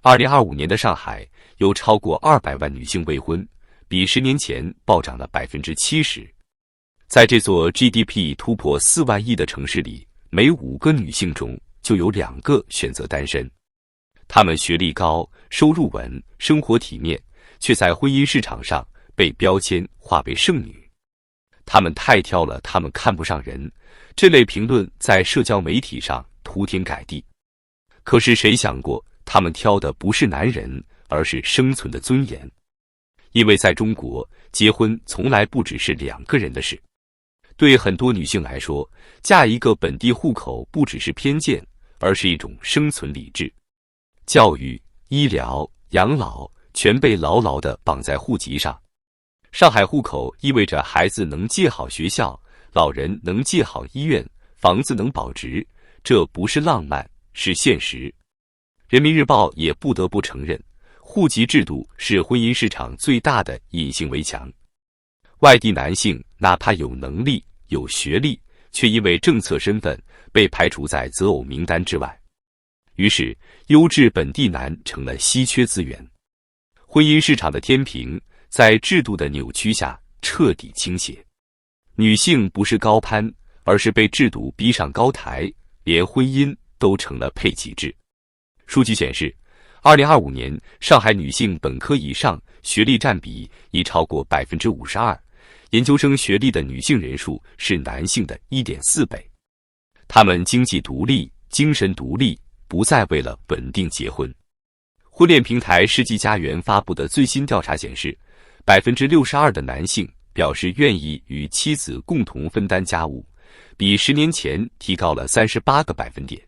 2025年的上海有超过200万女性未婚，比10年前暴涨了70%。在这座 GDP 突破4万亿的城市里，每5个女性中就有2个选择单身。她们学历高、收入稳、生活体面，却在婚姻市场上被标签化为剩女。她们太挑了，她们看不上人。这类评论在社交媒体上铺天盖地。可是谁想过，她们挑的不是男人，而是生存的尊严。因为在中国，结婚从来不只是2个人的事。对很多女性来说，嫁一个本地户口不只是偏见，而是一种生存理智。教育、医疗、养老全被牢牢地绑在户籍上。上海户口意味着孩子能借好学校，老人能借好医院，房子能保值。这不是浪漫，是现实。人民日报也不得不承认，户籍制度是婚姻市场最大的隐形围墙。外地男性哪怕有能力、有学历，却因为政策身份被排除在择偶名单之外。于是，优质本地男成了稀缺资源。婚姻市场的天平在制度的扭曲下彻底倾斜。女性不是高攀，而是被制度逼上高台，连婚姻都成了配给制。数据显示，2025年上海女性本科以上学历占比已超过52%，研究生学历的女性人数是男性的1.4倍。她们经济独立、精神独立，不再为了稳定结婚。婚恋平台世纪佳缘发布的最新调查显示，62%的男性表示愿意与妻子共同分担家务，比10年前提高了38个百分点。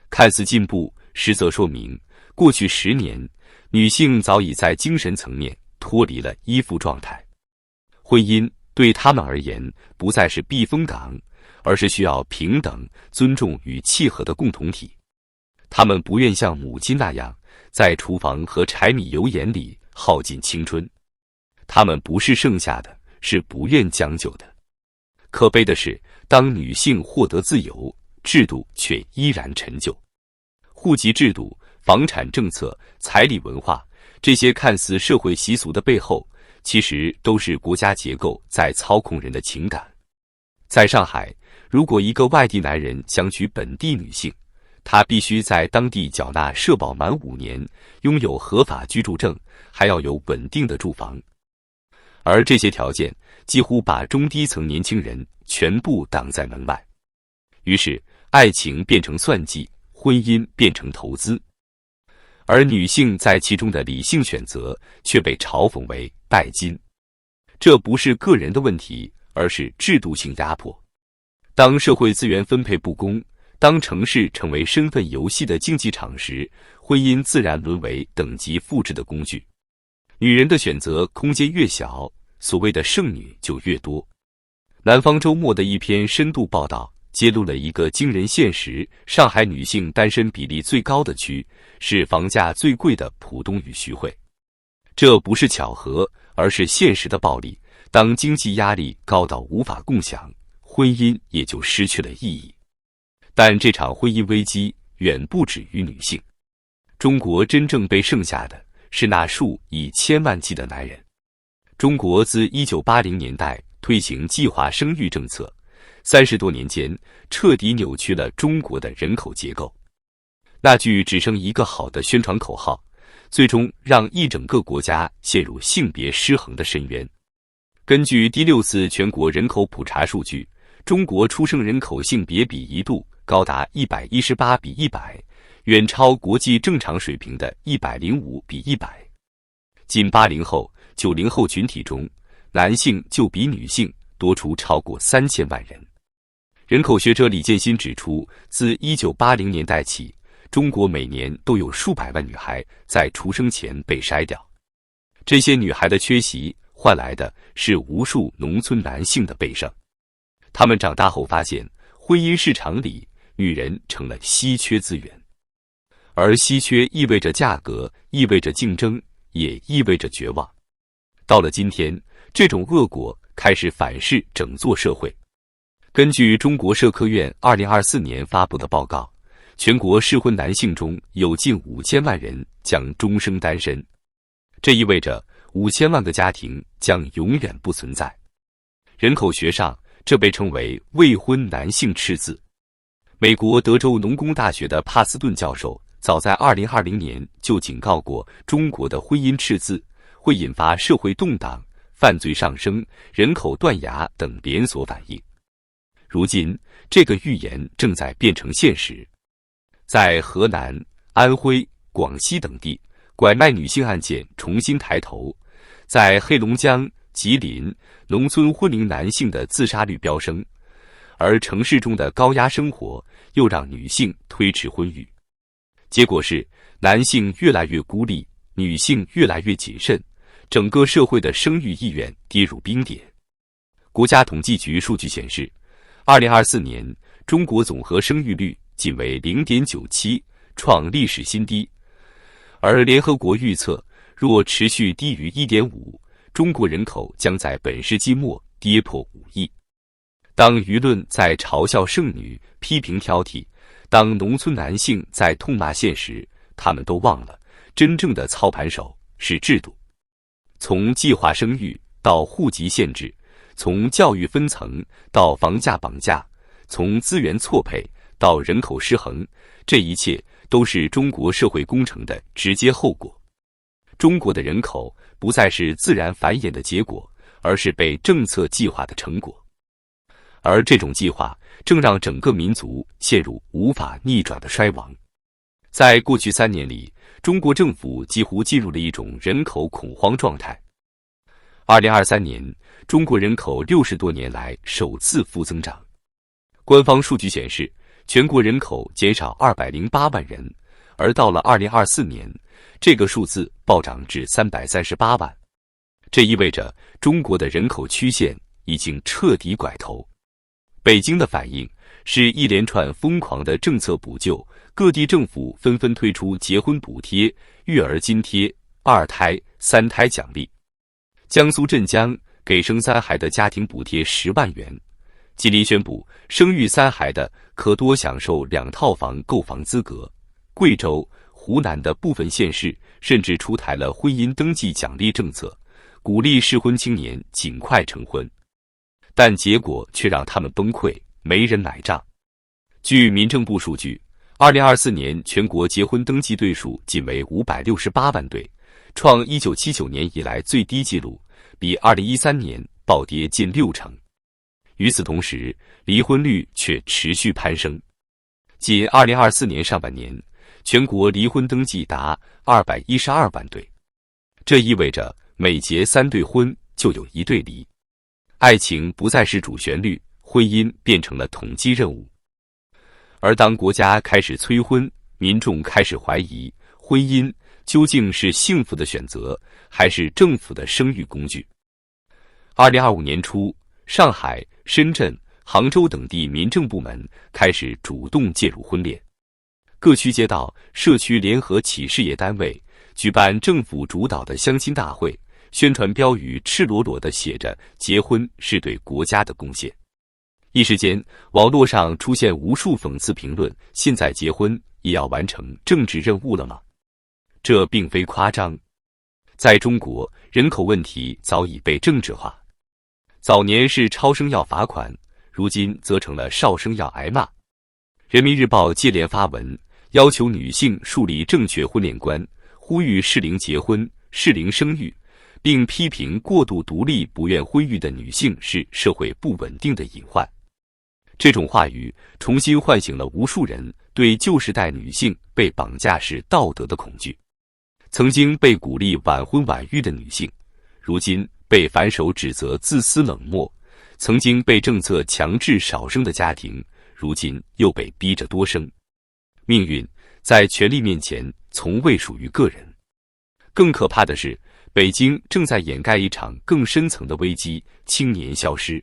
看似进步，实则说明过去10年，女性早已在精神层面脱离了依附状态。婚姻对她们而言不再是避风港，而是需要平等、尊重与契合的共同体。她们不愿像母亲那样在厨房和柴米油盐里耗尽青春。她们不是剩下的，是不愿将就的。可悲的是，当女性获得自由，制度却依然陈旧。户籍制度、房产政策、彩礼文化，这些看似社会习俗的背后，其实都是国家结构在操控人的情感。在上海，如果一个外地男人想娶本地女性，他必须在当地缴纳社保满5年，拥有合法居住证，还要有稳定的住房。而这些条件几乎把中低层年轻人全部挡在门外。于是，爱情变成算计，婚姻变成投资。而女性在其中的理性选择却被嘲讽为拜金。这不是个人的问题，而是制度性压迫。当社会资源分配不公，当城市成为身份游戏的竞技场时，婚姻自然沦为等级复制的工具。女人的选择空间越小，所谓的剩女就越多。南方周末的一篇深度报道揭露了一个惊人现实：上海女性单身比例最高的区是房价最贵的浦东与徐汇。这不是巧合，而是现实的暴力。当经济压力高到无法共享，婚姻也就失去了意义。但这场婚姻危机远不止于女性。中国真正被剩下的是那数以千万计的男人。中国自1980年代推行计划生育政策，30多年间彻底扭曲了中国的人口结构。那句只剩一个好的宣传口号，最终让一整个国家陷入性别失衡的深渊。根据第6次全国人口普查数据，中国出生人口性别比一度高达118比100，远超国际正常水平的105比100。仅80后、90后群体中，男性就比女性多出超过3000万人。人口学者李建新指出，自1980年代起，中国每年都有数百万女孩在出生前被筛掉。这些女孩的缺席换来的是无数农村男性的倍剩。他们长大后发现，婚姻市场里女人成了稀缺资源，而稀缺意味着价格，意味着竞争，也意味着绝望。到了今天，这种恶果开始反噬整座社会。根据中国社科院2024年发布的报告，全国适婚男性中有近5000万人将终生单身，这意味着5000万个家庭将永远不存在。人口学上，这被称为未婚男性赤字。美国德州农工大学的帕斯顿教授早在2020年就警告过，中国的婚姻赤字会引发社会动荡、犯罪上升、人口断崖等连锁反应。如今，这个预言正在变成现实。在河南、安徽、广西等地，拐卖女性案件重新抬头；在黑龙江、吉林，农村婚龄男性的自杀率飙升，而城市中的高压生活又让女性推迟婚育。结果是，男性越来越孤立，女性越来越谨慎，整个社会的生育意愿跌入冰点。国家统计局数据显示，2024年中国总和生育率仅为 0.97， 创历史新低。而联合国预测，若持续低于 1.5， 中国人口将在本世纪末跌破5亿。当舆论在嘲笑剩女、批评挑剔，当农村男性在痛骂现实，他们都忘了，真正的操盘手是制度。从计划生育到户籍限制，从教育分层到房价绑架，从资源错配到人口失衡，这一切都是中国社会工程的直接后果。中国的人口不再是自然繁衍的结果，而是被政策计划的成果。而这种计划正让整个民族陷入无法逆转的衰亡。在过去3年里，中国政府几乎进入了一种人口恐慌状态。2023年，中国人口60多年来首次负增长。官方数据显示，全国人口减少208万人，而到了2024年，这个数字暴涨至338万。这意味着中国的人口曲线已经彻底拐头。北京的反应是一连串疯狂的政策补救，各地政府纷纷推出结婚补贴、育儿津贴、2胎、3胎奖励。江苏镇江给生3孩的家庭补贴10万元，吉林宣布生育3孩的可多享受2套房购房资格。贵州、湖南的部分县市甚至出台了婚姻登记奖励政策，鼓励适婚青年尽快成婚。但结果却让他们崩溃，没人买账。据民政部数据，2024年全国结婚登记对数仅为568万对，创1979年以来最低纪录，比2013年暴跌近60%。与此同时，离婚率却持续攀升。仅2024年上半年，全国离婚登记达212万对，这意味着每结3对婚就有1对离。爱情不再是主旋律，婚姻变成了统计任务。而当国家开始催婚，民众开始怀疑婚姻究竟是幸福的选择，还是政府的生育工具。2025年初，上海、深圳、杭州等地民政部门开始主动介入婚恋，各区街道、社区联合企事业单位举办政府主导的相亲大会，宣传标语赤裸裸地写着“结婚是对国家的贡献”。一时间，网络上出现无数讽刺评论：现在结婚也要完成政治任务了吗？这并非夸张。在中国，人口问题早已被政治化。早年是超生要罚款，如今则成了少生要挨骂。人民日报接连发文，要求女性树立正确婚恋观，呼吁适龄结婚、适龄生育，并批评过度独立不愿婚育的女性是社会不稳定的隐患。这种话语重新唤醒了无数人对旧时代女性被绑架是道德的恐惧。曾经被鼓励晚婚晚育的女性，如今被反手指责自私冷漠；曾经被政策强制少生的家庭，如今又被逼着多生。命运在权力面前从未属于个人。更可怕的是，北京正在掩盖一场更深层的危机——青年消失。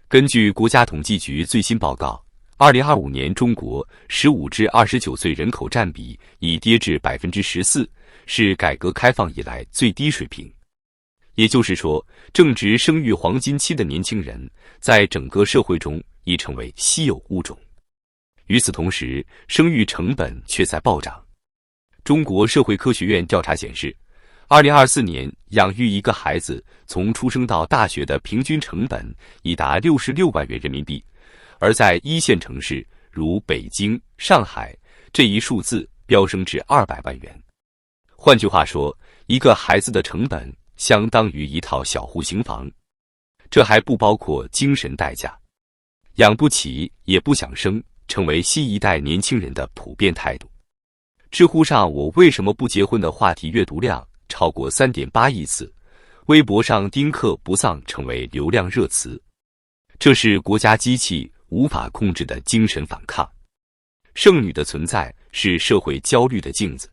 根据国家统计局最新报告，2025年中国15至29岁人口占比已跌至 14%， 是改革开放以来最低水平。也就是说，正值生育黄金期的年轻人，在整个社会中已成为稀有物种。与此同时，生育成本却在暴涨。中国社会科学院调查显示，2024年养育一个孩子从出生到大学的平均成本已达66万元人民币，而在一线城市如北京、上海，这一数字飙升至200万元。换句话说，一个孩子的成本相当于一套小户型房，这还不包括精神代价。养不起也不想生，成为新一代年轻人的普遍态度。知乎上我为什么不结婚的话题阅读量超过 3.8 亿次，微博上丁克不丧成为流量热词。这是国家机器无法控制的精神反抗。剩女的存在是社会焦虑的镜子，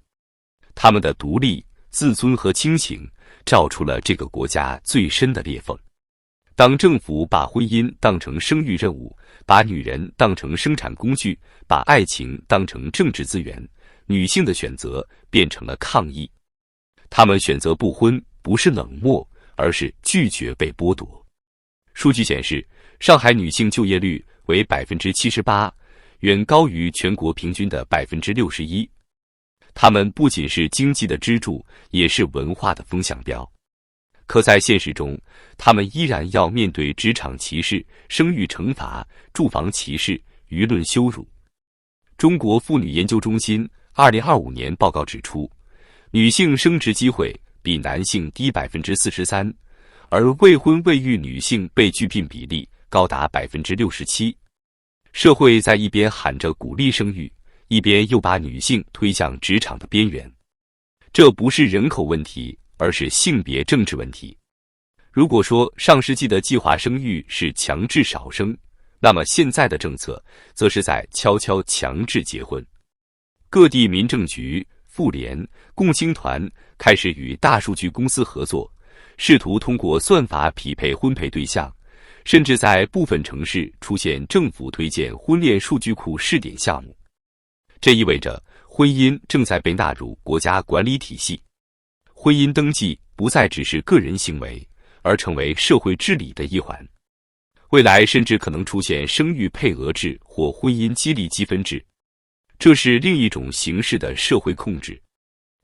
她们的独立、自尊和清醒照出了这个国家最深的裂缝。当政府把婚姻当成生育任务，把女人当成生产工具，把爱情当成政治资源，女性的选择变成了抗议。她们选择不婚，不是冷漠，而是拒绝被剥夺。数据显示，上海女性就业率为 78%， 远高于全国平均的 61%。她们不仅是经济的支柱，也是文化的风向标。可在现实中，她们依然要面对职场歧视、生育惩罚、住房歧视、舆论羞辱。中国妇女研究中心2025年报告指出，女性升职机会比男性低 43%， 而未婚未育女性被拒聘比例高达 67%。社会在一边喊着鼓励生育，一边又把女性推向职场的边缘。这不是人口问题，而是性别政治问题。如果说上世纪的计划生育是强制少生，那么现在的政策则是在悄悄强制结婚。各地民政局、妇联、共青团开始与大数据公司合作，试图通过算法匹配婚配对象，甚至在部分城市出现政府推荐婚恋数据库试点项目。这意味着婚姻正在被纳入国家管理体系，婚姻登记不再只是个人行为，而成为社会治理的一环。未来甚至可能出现生育配额制或婚姻激励积分制，这是另一种形式的社会控制。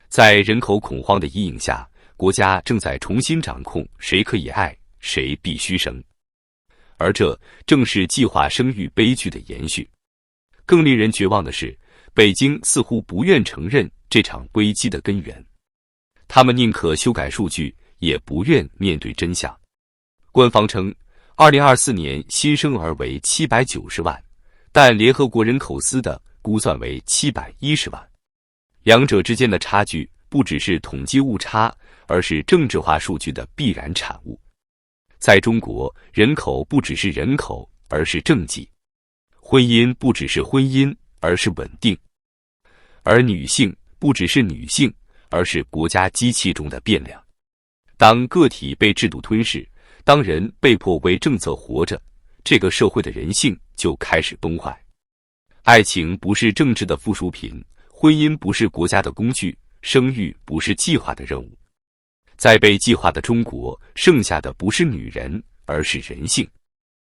在人口恐慌的阴影下，国家正在重新掌控谁可以爱，谁必须生。而这正是计划生育悲剧的延续。更令人绝望的是，北京似乎不愿承认这场危机的根源。他们宁可修改数据，也不愿面对真相。官方称2024年新生儿为790万，但联合国人口司的估算为710万。两者之间的差距不只是统计误差，而是政治化数据的必然产物。在中国，人口不只是人口，而是政绩；婚姻不只是婚姻，而是稳定；而女性不只是女性，而是国家机器中的变量。当个体被制度吞噬，当人被迫为政策活着，这个社会的人性就开始崩坏。爱情不是政治的附属品，婚姻不是国家的工具，生育不是计划的任务。在被计划的中国，剩下的不是女人，而是人性。